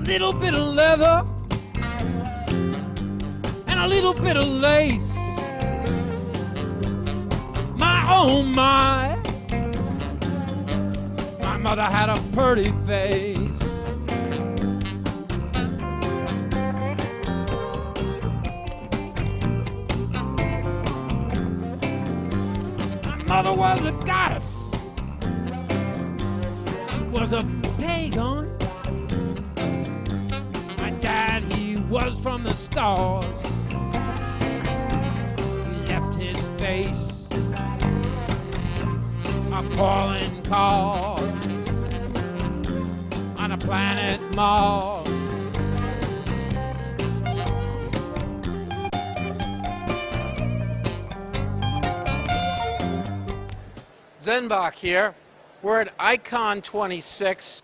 little bit of leather and a little bit of lace. My oh my mother had a pretty face. My mother was a goddess. She was a pagan. My dad, he was from the stars. He left his face a calling card on a planet Mars. Zenbach here. We're at Icon 26,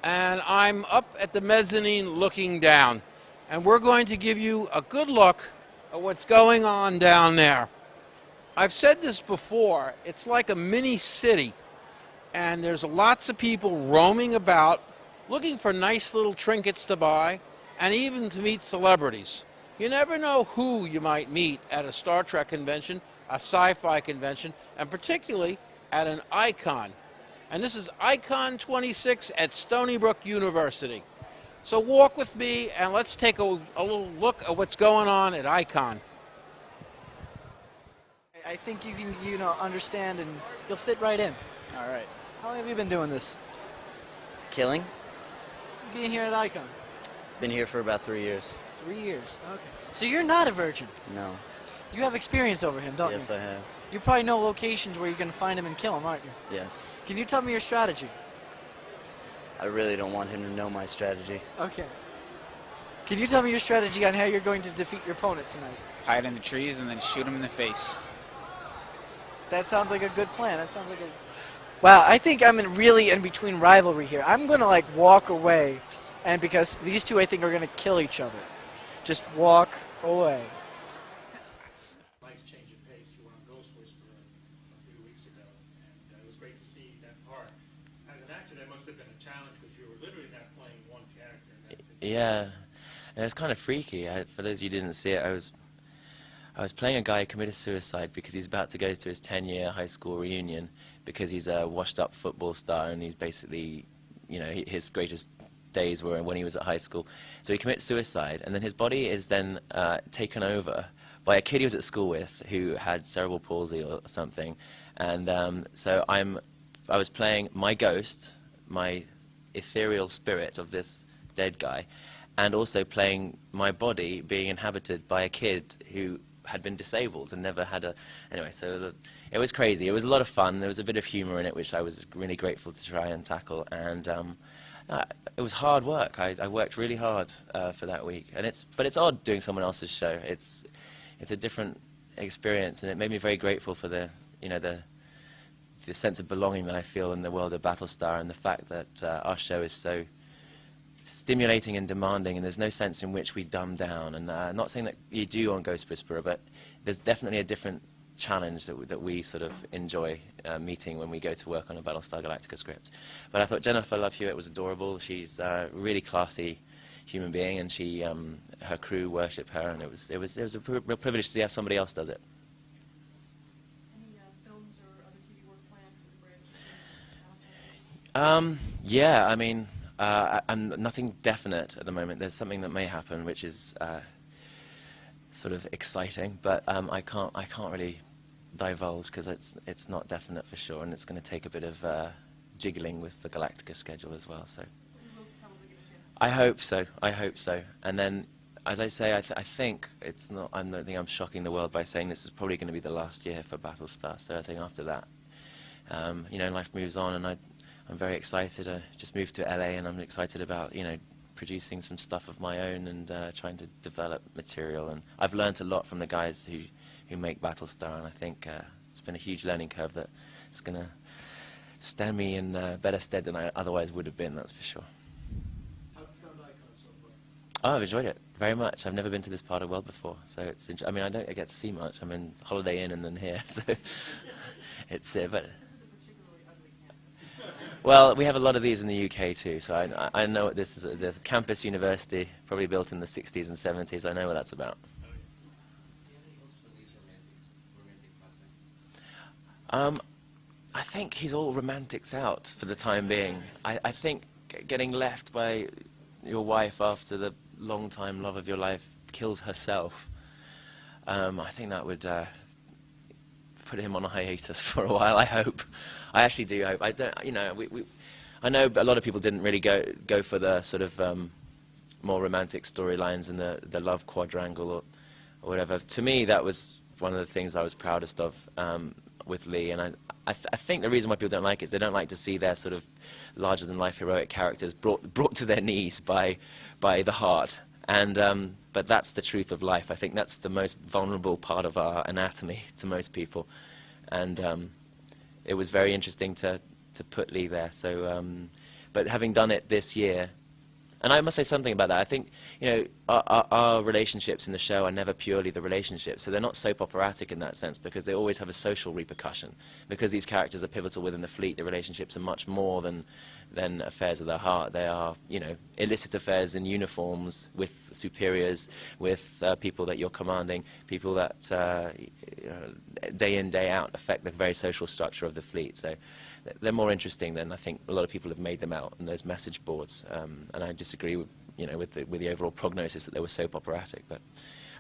and I'm up at the mezzanine looking down. And we're going to give you a good look at what's going on down there. I've said this before, it's like a mini city, and there's lots of people roaming about looking for nice little trinkets to buy and even to meet celebrities. You never know who you might meet at a Star Trek convention, a sci-fi convention, and particularly at an Icon. And this is Icon 26 at Stony Brook University. So walk with me and let's take a little look at what's going on at Icon. I think you can, understand and you'll fit right in. All right. How long have you been doing this? Killing? Being here at Icon? Been here for about 3 years. 3 years, okay. So you're not a virgin? No. You have experience over him, don't you? Yes, I have. You probably know locations where you can find him and kill him, aren't you? Yes. Can you tell me your strategy? I really don't want him to know my strategy. Okay. Can you tell me your strategy on how you're going to defeat your opponent tonight? Hide in the trees and then shoot him in the face. That sounds like a good plan. That sounds like a... Wow, I think I'm really in between rivalry here. I'm going to, walk away, and because these two, I think, are going to kill each other. Just walk away. Nice change of pace. You were on Ghost Whisperer a few weeks ago, and it was great to see that part. As an actor, that must have been a challenge because you were literally not playing one character. Yeah, and it's kind of freaky. For those of you who didn't see it, I was playing a guy who committed suicide because he's about to go to his 10-year high school reunion because he's a washed-up football star and he's basically, his greatest days were when he was at high school. So he commits suicide, and then his body is then taken over by a kid he was at school with who had cerebral palsy or something. And so I was playing my ghost, my ethereal spirit of this dead guy, and also playing my body being inhabited by a kid who had been disabled and never had a... Anyway, so it was crazy. It was a lot of fun. There was a bit of humor in it, which I was really grateful to try and tackle. And it was hard work. I worked really hard for that week. But it's odd doing someone else's show. It's a different experience, and it made me very grateful for the sense of belonging that I feel in the world of Battlestar, and the fact that our show is so stimulating and demanding, and there's no sense in which we dumb down. And not saying that you do on Ghost Whisperer, but there's definitely a different challenge that we sort of enjoy meeting when we go to work on a Battlestar Galactica script. But I thought Jennifer Love Hewitt was adorable. She's a really classy human being, and her crew worship her, and it was a real privilege to see how somebody else does it. Any films or other TV work planned for the break? Yeah, I mean, and nothing definite at the moment. There's something that may happen, which is sort of exciting, but I can't really divulge because it's not definite for sure, and it's going to take a bit of jiggling with the Galactica schedule as well. So I hope so. And then, as I say, I think it's not. I don't think I'm shocking the world by saying this is probably going to be the last year for Battlestar. So I think after that, life moves on, and I'm very excited. I just moved to LA, and I'm excited about producing some stuff of my own and trying to develop material. And I've learned a lot from the guys who make Battlestar, and I think it's been a huge learning curve that it's going to stand me in better stead than I otherwise would have been. That's for sure. How have you found Icon so far? Oh, I've enjoyed it very much. I've never been to this part of the world before, so it's. I mean, I don't get to see much. I'm in Holiday Inn and then here, so it's. But Well, we have a lot of these in the UK too, so I know what this is. The campus university, probably built in the 60s and 70s. I know what that's about. I think he's all romantics out for the time being. I think getting left by your wife after the long-time love of your life kills herself. I think that would put him on a hiatus for a while. I hope. I actually do hope. I don't. You know, I know a lot of people didn't really go for the sort of more romantic storylines and the love quadrangle or whatever. To me, that was one of the things I was proudest of with Lee, and I think the reason why people don't like it is they don't like to see their sort of larger-than-life heroic characters brought to their knees by the heart. And but that's the truth of life. I think that's the most vulnerable part of our anatomy to most people, and it was very interesting to put Lee there. So, but having done it this year. And I must say something about that. I think, you know, our relationships in the show are never purely the relationships. So they're not soap operatic in that sense because they always have a social repercussion. Because these characters are pivotal within the fleet, the relationships are much more than affairs of the heart. They are, you know, illicit affairs in uniforms with superiors, with people that you're commanding, people that day in, day out affect the very social structure of the fleet. So they're more interesting than I think a lot of people have made them out on those message boards, and I disagree with the overall prognosis that they were soap operatic. But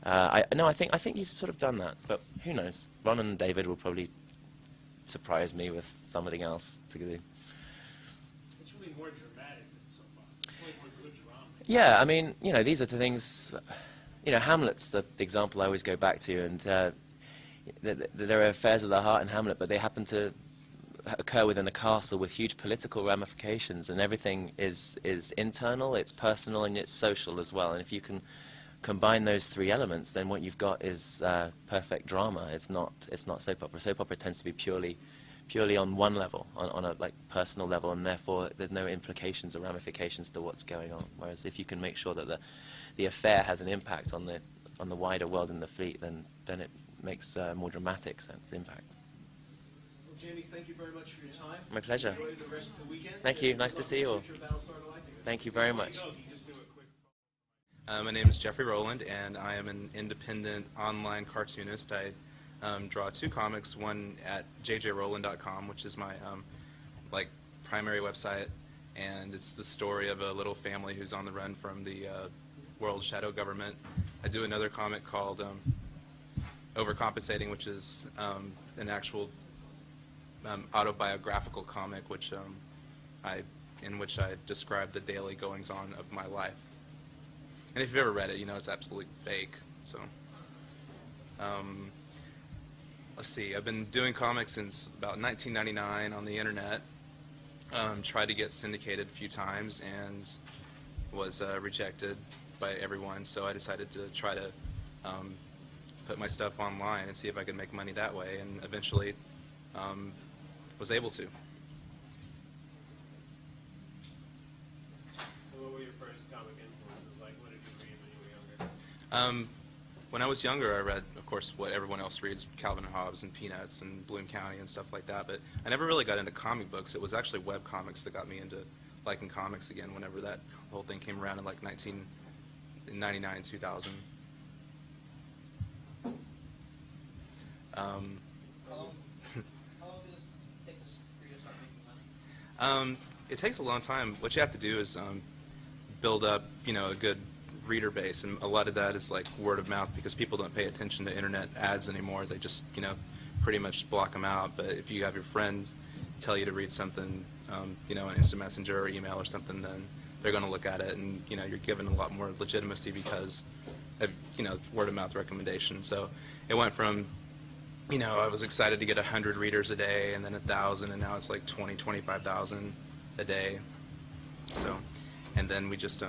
I think he's sort of done that. But who knows? Ron and David will probably surprise me with something else to do. It's really more dramatic than soap opera. It's really more good drama. Yeah, I mean, you know, these are the things. You know, Hamlet's the example I always go back to, and there are affairs of the heart in Hamlet, but they happen to occur within a castle with huge political ramifications, and everything is internal, it's personal, and it's social as well. And if you can combine those three elements, then what you've got is perfect drama. It's not soap opera. Soap opera tends to be purely on one level, on a like personal level, and therefore there's no implications or ramifications to what's going on. Whereas if you can make sure that the affair has an impact on the wider world in the fleet, then it makes more dramatic impact. Jamie, thank you very much for your time. My pleasure. Enjoy the rest of the weekend. Thank you. Nice to see you all. Thank you very much. My name is Jeffrey Roland, and I am an independent online cartoonist. I draw two comics, one at jjroland.com, which is my primary website, and it's the story of a little family who's on the run from the world shadow government. I do another comic called Overcompensating, which is an actual autobiographical comic, in which I describe the daily goings-on of my life. And if you've ever read it, you know it's absolutely fake. So, let's see. I've been doing comics since about 1999 on the internet. Tried to get syndicated a few times and was rejected by everyone. So I decided to try to put my stuff online and see if I could make money that way. And eventually was able to. So what were your first comic influences? Like, what did you read when you were younger? When I was younger, I read, of course, what everyone else reads, Calvin and Hobbes and Peanuts and Bloom County and stuff like that, but I never really got into comic books. It was actually web comics that got me into liking comics again whenever that whole thing came around in like 1999, 2000. It takes a long time. What you have to do is build up, a good reader base, and a lot of that is like word of mouth because people don't pay attention to internet ads anymore. They just, pretty much block them out. But if you have your friend tell you to read something, an instant messenger or email or something, then they're going to look at it, and you're given a lot more legitimacy because of word of mouth recommendation. So it went from I was excited to get 100 readers a day, and then 1,000, and now it's like 20, 25,000 a day. So, and then we just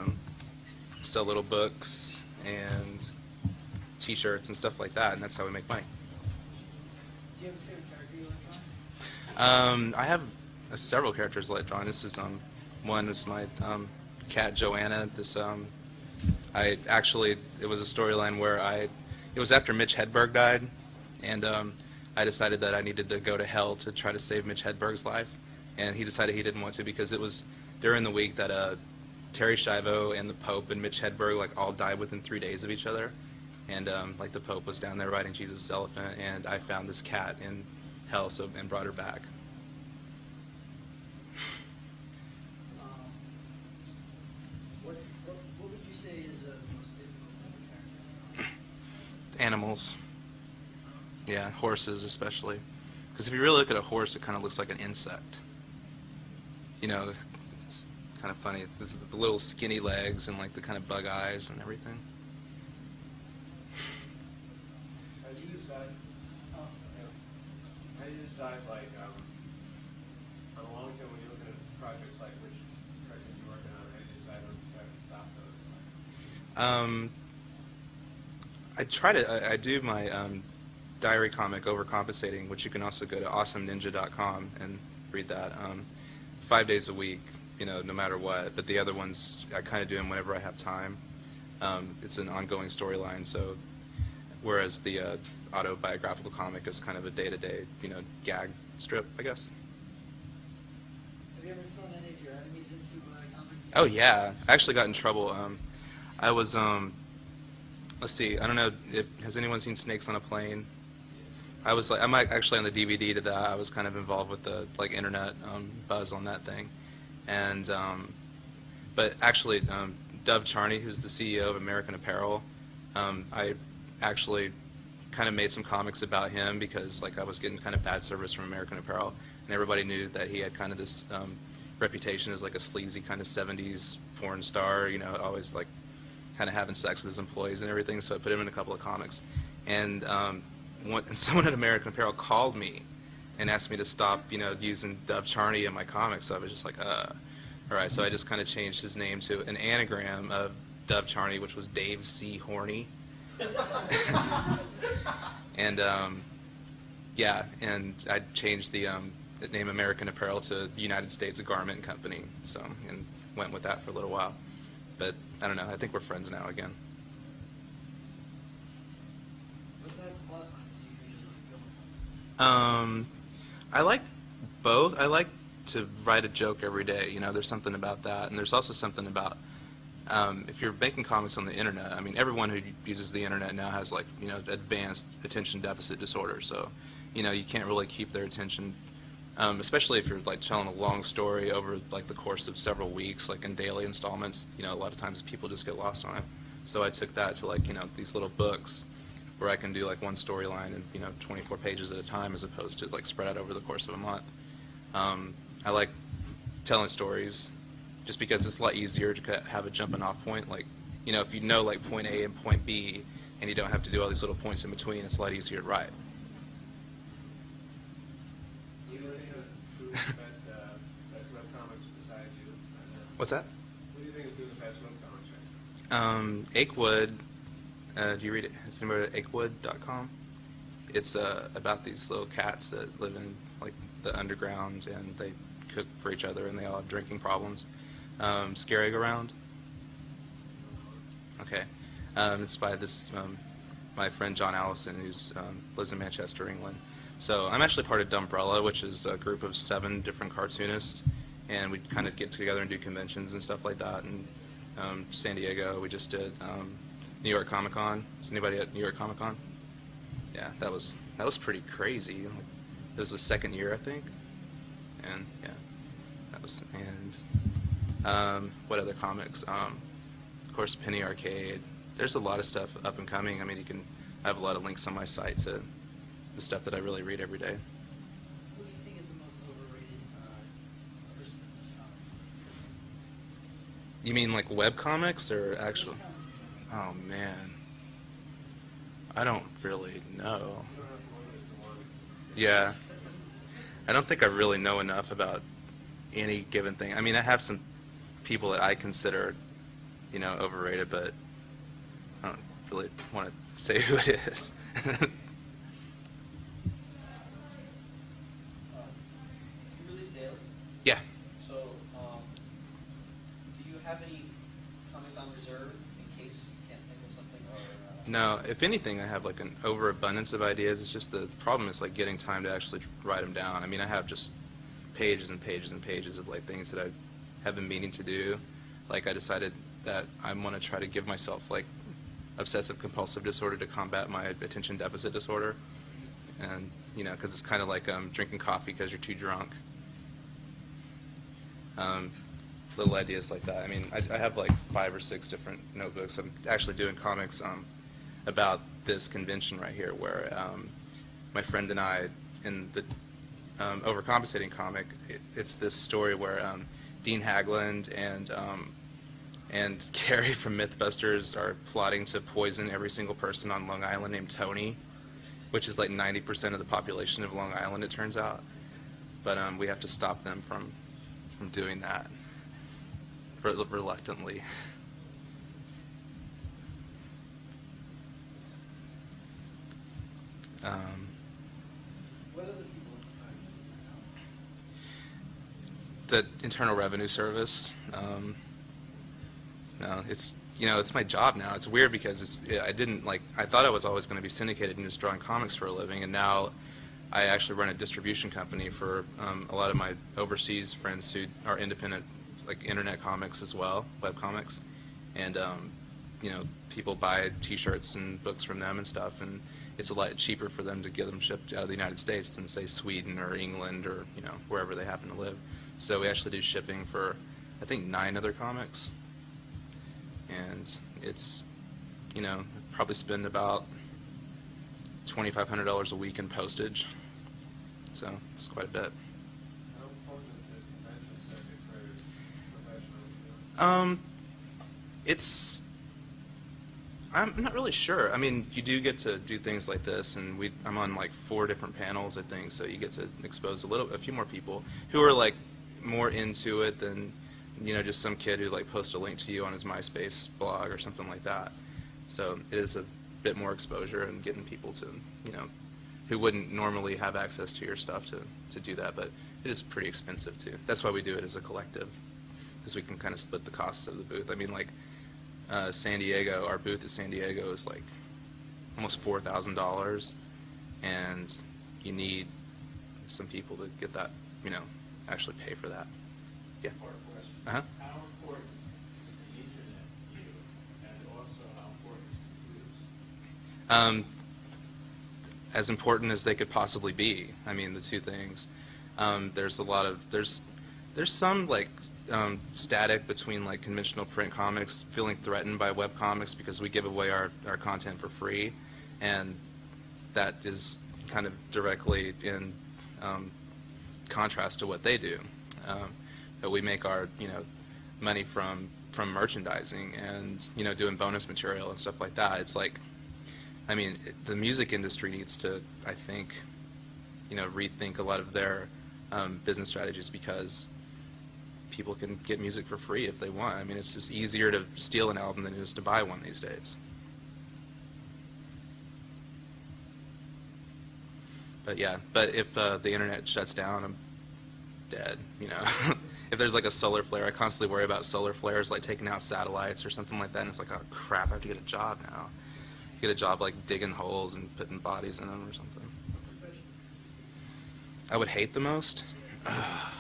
sell little books and T-shirts and stuff like that, and that's how we make money. Do you have a favorite character you like drawing? I have several characters I like drawing. This is one is my cat Joanna. This it was a storyline where it was after Mitch Hedberg died. And I decided that I needed to go to hell to try to save Mitch Hedberg's life. and he decided he didn't want to because it was during the week that Terry Schiavo and the Pope and Mitch Hedberg like all died within 3 days of each other, and like the Pope was down there riding Jesus' elephant, and I found this cat in hell and brought her back. What would you say is the most difficult character? Animals. Yeah, horses especially. Because if you really look at a horse, it kind of looks like an insect. You know, it's kind of funny. This is the little skinny legs and like the kind of bug eyes and everything. How do you decide? How do you decide, like, on a long term when you're looking at projects like which project you're working on? How do you decide when to start and stop those? I do my diary comic, Overcompensating, which you can also go to awesomeninja.com and read that 5 days a week, you know, no matter what. But the other ones, I kind of do them whenever I have time. It's an ongoing storyline, so whereas the autobiographical comic is kind of a day-to-day, you know, gag strip, I guess. Have you ever thrown any of your enemies into comic? Oh yeah, I actually got in trouble. I was let's see, I don't know, has anyone seen Snakes on a Plane? I'm actually on the DVD to that. I was kind of involved with the like internet buzz on that thing, and but actually Dov Charney, who's the CEO of American Apparel, I actually kind of made some comics about him because like I was getting kind of bad service from American Apparel, and everybody knew that he had kind of this reputation as like a sleazy kind of 70s porn star, you know, always like kind of having sex with his employees and everything. So I put him in a couple of comics, and someone at American Apparel called me and asked me to stop, you know, using Dov Charney in my comics. So I was just like, all right. So I just kind of changed his name to an anagram of Dov Charney, which was Dave C. Horny. And yeah, and I changed the name American Apparel to United States Garment Company. So and went with that for a little while. But I don't know. I think we're friends now again. I like both. I like to write a joke every day. You know, there's something about that, and there's also something about if you're making comics on the internet. I mean, everyone who uses the internet now has like, you know, advanced attention deficit disorder. So, you know, you can't really keep their attention, especially if you're like telling a long story over like the course of several weeks, like in daily installments. You know, a lot of times people just get lost on it. So I took that to like, you know, these little books where I can do like one storyline in, you know, 24 pages at a time as opposed to like spread out over the course of a month. I like telling stories just because it's a lot easier to have a jumping off point. Like, you know, if you know like point A and point B and you don't have to do all these little points in between, it's a lot easier to write. Do you think who's the best webcomics besides you? What's that? What do you think is doing the best webcomics right now? Achewood. Do you read it? Has anybody read achewood.com? It's about these little cats that live in like the underground and they cook for each other and they all have drinking problems. Scary Go Round. Okay. It's by this my friend John Allison, who's lives in Manchester, England. So I'm actually part of Dumbrella, which is a group of 7 different cartoonists, and we kind of get together and do conventions and stuff like that. And San Diego, we just did New York Comic Con. Is anybody at New York Comic Con? Yeah, that was pretty crazy. It was the second year, I think, and yeah, that was. And what other comics? Of course, Penny Arcade. There's a lot of stuff up and coming. I mean, I have a lot of links on my site to the stuff that I really read every day. Who do you think is the most overrated person in this comic? You mean like web comics or actual? Oh man, I don't really know. Yeah, I don't think I really know enough about any given thing. I mean, I have some people that I consider, you know, overrated, but I don't really want to say who it is. You release daily? Yeah. So, do you have any comics on reserve in case you can't think of something? Or, No, if anything, I have like an overabundance of ideas. It's just the problem is like getting time to actually write them down. I mean, I have just pages and pages and pages of like things that I have been meaning to do. Like I decided that I want to try to give myself like obsessive compulsive disorder to combat my attention deficit disorder, and you know, because it's kind of like drinking coffee because you're too drunk. Little ideas like that. I mean, I have like 5 or 6 different notebooks. I'm actually doing comics about this convention right here, where my friend and I, in the Overcompensating comic, it's this story where Dean Hagland and Carrie from Mythbusters are plotting to poison every single person on Long Island named Tony, which is like 90% of the population of Long Island, it turns out. But we have to stop them from doing that, reluctantly. What other people inspire you? The Internal Revenue Service. No, it's, you know, it's my job now. It's weird because I thought I was always going to be syndicated and just drawing comics for a living, and now I actually run a distribution company for a lot of my overseas friends who are independent, like internet comics as well, web comics, and you know, people buy T-shirts and books from them and stuff, and it's a lot cheaper for them to get them shipped out of the United States than say Sweden or England or, you know, wherever they happen to live. So we actually do shipping for, I think, 9 other comics, and it's, you know, probably spend about $2,500 a week in postage. So it's quite a bit. How important is the convention circuit for professionals? I'm not really sure. I mean, you do get to do things like this, and I'm on like 4 different panels, I think, so you get to expose a few more people who are like more into it than, you know, just some kid who like posts a link to you on his MySpace blog or something like that. So it is a bit more exposure and getting people to, you know, who wouldn't normally have access to your stuff to do that, but it is pretty expensive too. That's why we do it as a collective, because we can kind of split the costs of the booth. I mean, like San Diego, our booth at San Diego is like almost $4,000, and you need some people to get that, you know, actually pay for that. Yeah. Uh-huh. How important is the internet to you, and also how important is computers? As important as they could possibly be. I mean, the two things. There's a lot of there's some like static between like conventional print comics feeling threatened by web comics because we give away our content for free, and that is kind of directly in contrast to what they do. But we make our, you know, money from merchandising and, you know, doing bonus material and stuff like that. It's like, I mean, the music industry needs to, I think, you know, rethink a lot of their business strategies, because people can get music for free if they want. I mean, it's just easier to steal an album than it is to buy one these days. But yeah, but if the internet shuts down, I'm dead, you know. If there's like a solar flare, I constantly worry about solar flares, like taking out satellites or something like that, and it's like, oh crap, I have to get a job now. Get a job like digging holes and putting bodies in them or something. I would hate the most? I'd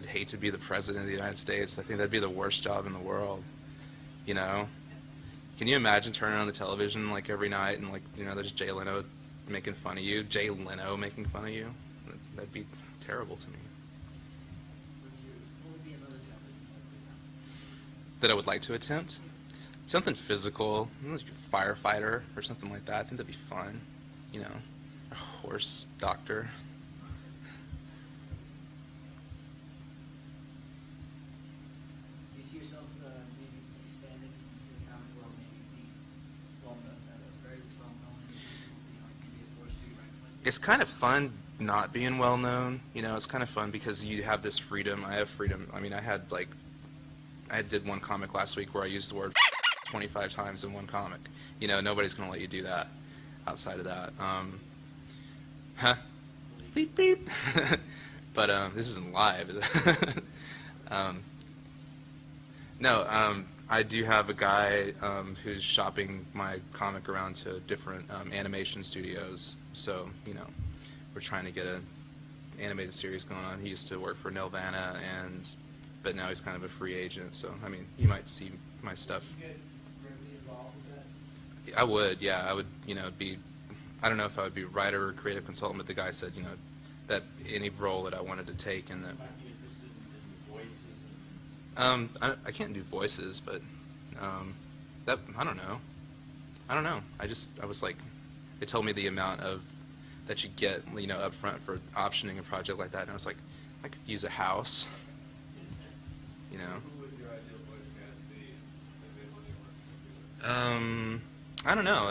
hate to be the president of the United States. I think that'd be the worst job in the world, you know? Can you imagine turning on the television like every night and like, you know, there's Jay Leno making fun of you, that'd be terrible to me. What would be another job that you'd like to attempt? That I would like to attempt? Something physical, like a firefighter or something like that. I think that'd be fun, you know, a horse doctor. Do you see yourself maybe expanding into the comic world, maybe being very well known, you know, maybe a 4th Street Rifleman? It's kind of fun not being well known, you know. It's kind of fun because you have this freedom. I have freedom. I mean, I did one comic last week where I used the word 25 times in one comic. You know, nobody's going to let you do that outside of that. Beep, beep. But this isn't live. No, I do have a guy who's shopping my comic around to different animation studios. So, you know, we're trying to get animated series going on. He used to work for Nelvana, but now he's kind of a free agent. So I mean, you might see my stuff. You get really involved with that? I would, yeah. I would, be. I don't know if I would be writer or creative consultant, but the guy said, that any role that I wanted to take, and that. You might be interested in voices and I can't do voices, but that I don't know. I was like, it told me the amount of that you get, up front for optioning a project like that, and I was like, I could use a house, Who would your ideal voice cast be if they want to work with you? I don't know.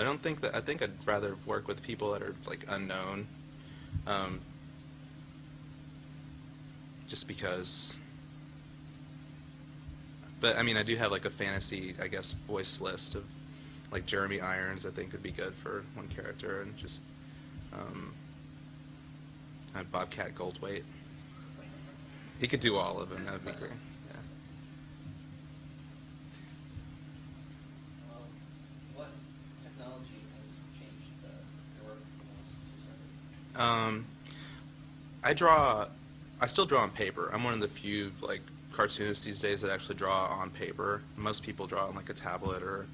I think I'd rather work with people that are like unknown, just because. But I mean, I do have like a fantasy, I guess, voice list of like Jeremy Irons. I think would be good for one character, and just Bobcat Goldthwait. He could do all of them. That would be great. Yeah. What technology has changed your work the most? I still draw on paper. I'm one of the few like cartoonists these days that actually draw on paper. Most people draw on like a tablet or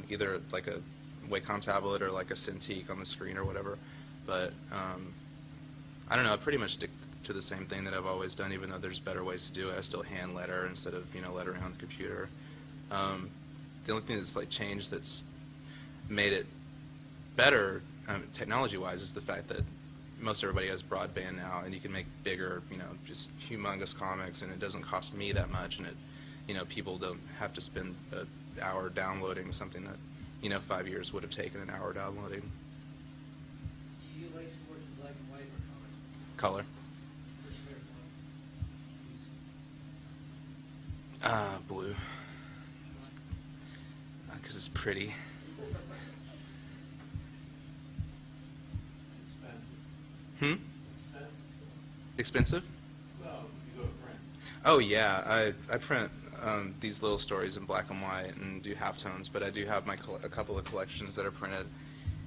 either like a Wacom tablet or like a Cintiq on the screen or whatever. But I don't know. I pretty much stick to the same thing that I've always done, even though there's better ways to do it. I still hand letter instead of lettering on the computer. The only thing that's like changed that's made it better technology-wise is the fact that most everybody has broadband now, and you can make bigger, just humongous comics, and it doesn't cost me that much, and it, people don't have to spend an hour downloading something that, 5 years would have taken an hour downloading. Do you like to work in black and white or Color. color? What's your favorite color? Blue. Because it's pretty. Expensive. Expensive? Well, you go to print. Oh yeah, I print these little stories in black and white and do halftones, but I do have a couple of collections that are printed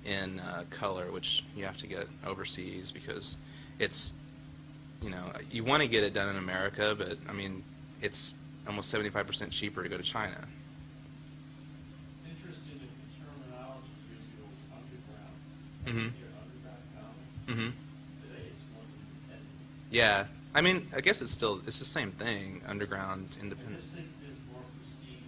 in color, which you have to get overseas because it's, you want to get it done in America, but I mean, it's almost 75% cheaper to go to China. Interesting in the terminology, years ago was underground. Mhm. Your underground comics. Mhm. Today it's more independent. Yeah, I mean, I guess it's the same thing, underground, I independent. just think there's more prestige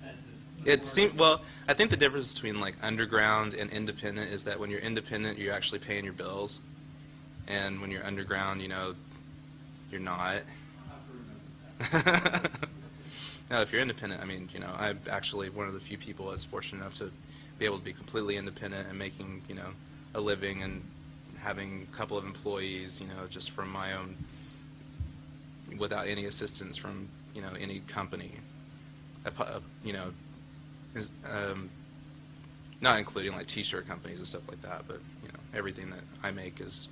in independent. It seems, well, I think the difference between like underground and independent is that when you're independent, you're actually paying your bills, and when you're underground, you're not. I'll have to remember that. No, if you're independent, I mean, I'm actually one of the few people that's fortunate enough to be able to be completely independent and making, a living and having a couple of employees, just from my own, without any assistance from, any company. Not including like t-shirt companies and stuff like that, but, everything that I make is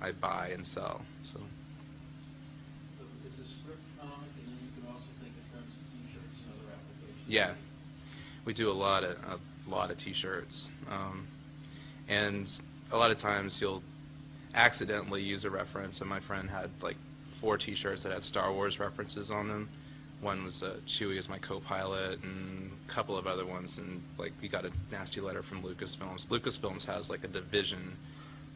I buy and sell, so. So it's a script comic, and then you can also think in terms of T-shirts and other applications. Yeah, we do a lot of T-shirts, and a lot of times you'll accidentally use a reference. And my friend had like 4 T-shirts that had Star Wars references on them. One was Chewie as my co-pilot, and a couple of other ones. And like we got a nasty letter from Lucasfilms. Lucasfilms has like a division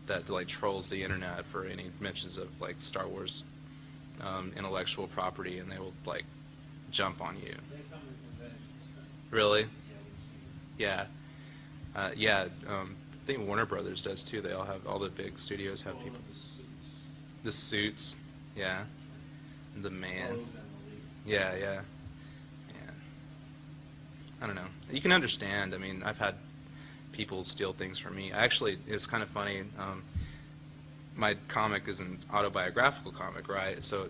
that like trolls the internet for any mentions of like Star Wars intellectual property, and they will like jump on you. They come to conventions, right? Really? Yeah, we see. Yeah. I think Warner Brothers does too. They all the big studios have All people. of the suits. The suits, yeah. The man. Clothes and the league. Yeah. I don't know. You can understand. I mean, I've had people steal things from me. Actually, it's kind of funny. My comic is an autobiographical comic, right? So,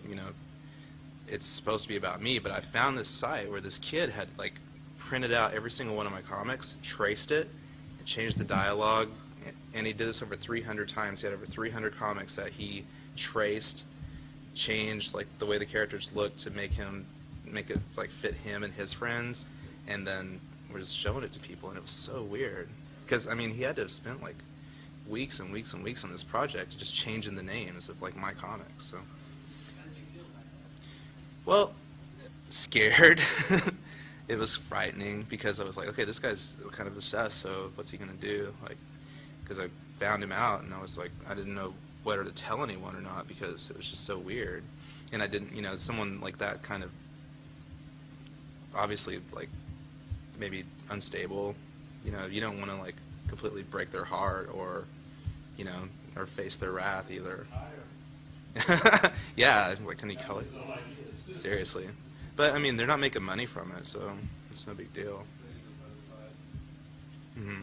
it's supposed to be about me, but I found this site where this kid had, like, printed out every single one of my comics, traced it, and changed the dialogue, and he did this over 300 times. He had over 300 comics that he traced, changed, like, the way the characters looked to make it, like, fit him and his friends, and then we're just showing it to people, and it was so weird. Because, I mean, he had to have spent, like, weeks and weeks and weeks on this project, just changing the names of like my comics. So. Well, scared. It was frightening because I was like, okay, this guy's kind of obsessed. So what's he gonna do? Like, because I found him out and I was like, I didn't know whether to tell anyone or not because it was just so weird. And I didn't, someone like that kind of obviously like maybe unstable. You don't want to like completely break their heart or, or face their wrath either. Yeah, like any color. Seriously. But I mean, they're not making money from it, so it's no big deal. Mm-hmm.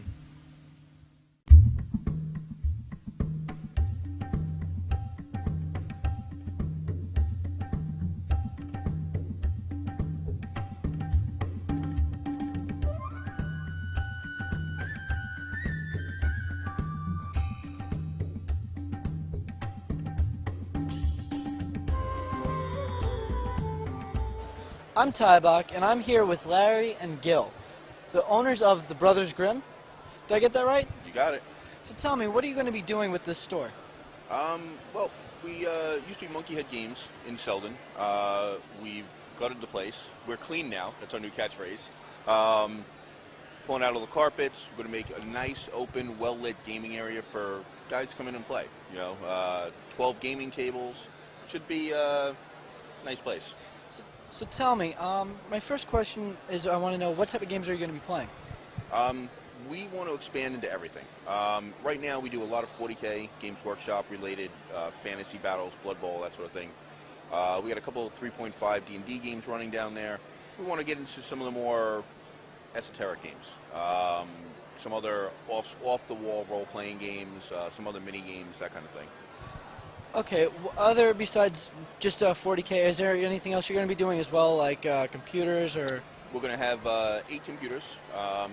I'm Tibock, and I'm here with Larry and Gil, the owners of the Brothers Grimm. Did I get that right? You got it. So tell me, what are you going to be doing with this store? Well, we used to be Monkey Head Games in Selden. We've gutted the place. We're clean now. That's our new catchphrase. Pulling out all the carpets. We're going to make a nice, open, well-lit gaming area for guys to come in and play. 12 gaming tables. Should be a nice place. So tell me, my first question is I want to know what type of games are you going to be playing? We want to expand into everything. Right now we do a lot of 40K, Games Workshop related, fantasy battles, Blood Bowl, that sort of thing. We got a couple of 3.5 D&D games running down there. We want to get into some of the more esoteric games. Some other off-the-wall role-playing games, some other mini-games, that kind of thing. Okay, other besides just 40K, is there anything else you're going to be doing as well, like computers or? We're going to have 8 computers,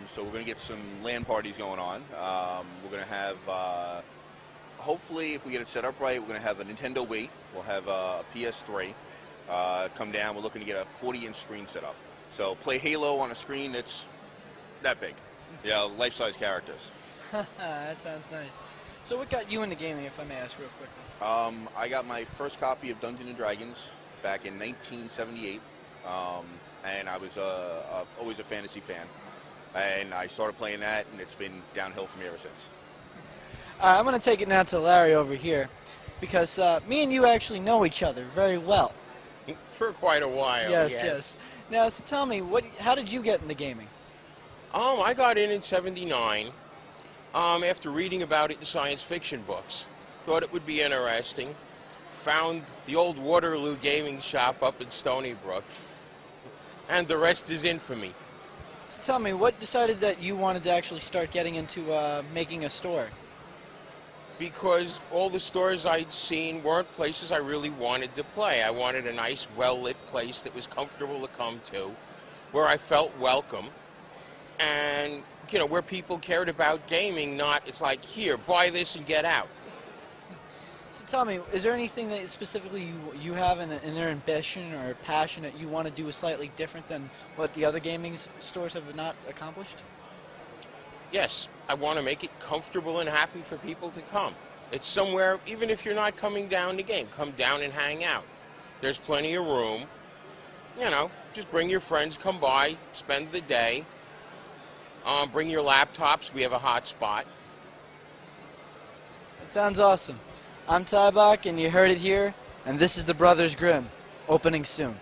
so we're going to get some LAN parties going on. We're going to have, hopefully, if we get it set up right, we're going to have a Nintendo Wii. We'll have a PS3 come down. We're looking to get a 40-inch screen set up. So play Halo on a screen that's that big. Life-size characters. That sounds nice. So what got you into gaming, if I may ask real quickly? I got my first copy of Dungeons & Dragons back in 1978, and I was always a fantasy fan. And I started playing that, and it's been downhill for me ever since. I'm going to take it now to Larry over here, because me and you actually know each other very well. For quite a while, Yes. Now, so tell me, how did you get into gaming? I got in 79 after reading about it in science fiction books. Thought it would be interesting. Found the old Waterloo gaming shop up in Stony Brook. And the rest is infamy. So tell me, what decided that you wanted to actually start getting into making a store? Because all the stores I'd seen weren't places I really wanted to play. I wanted a nice, well-lit place that was comfortable to come to, where I felt welcome, and, where people cared about gaming, not, it's like, here, buy this and get out. So tell me, is there anything that specifically you have in their ambition or passion that you want to do slightly different than what the other gaming stores have not accomplished? Yes, I want to make it comfortable and happy for people to come. It's somewhere, even if you're not coming down to game, come down and hang out. There's plenty of room. Just bring your friends, come by, spend the day. Bring your laptops, we have a hot spot. That sounds awesome. I'm Tibock, and you heard it here, and this is the Brothers Grimm, opening soon.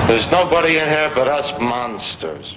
There's nobody in here but us monsters.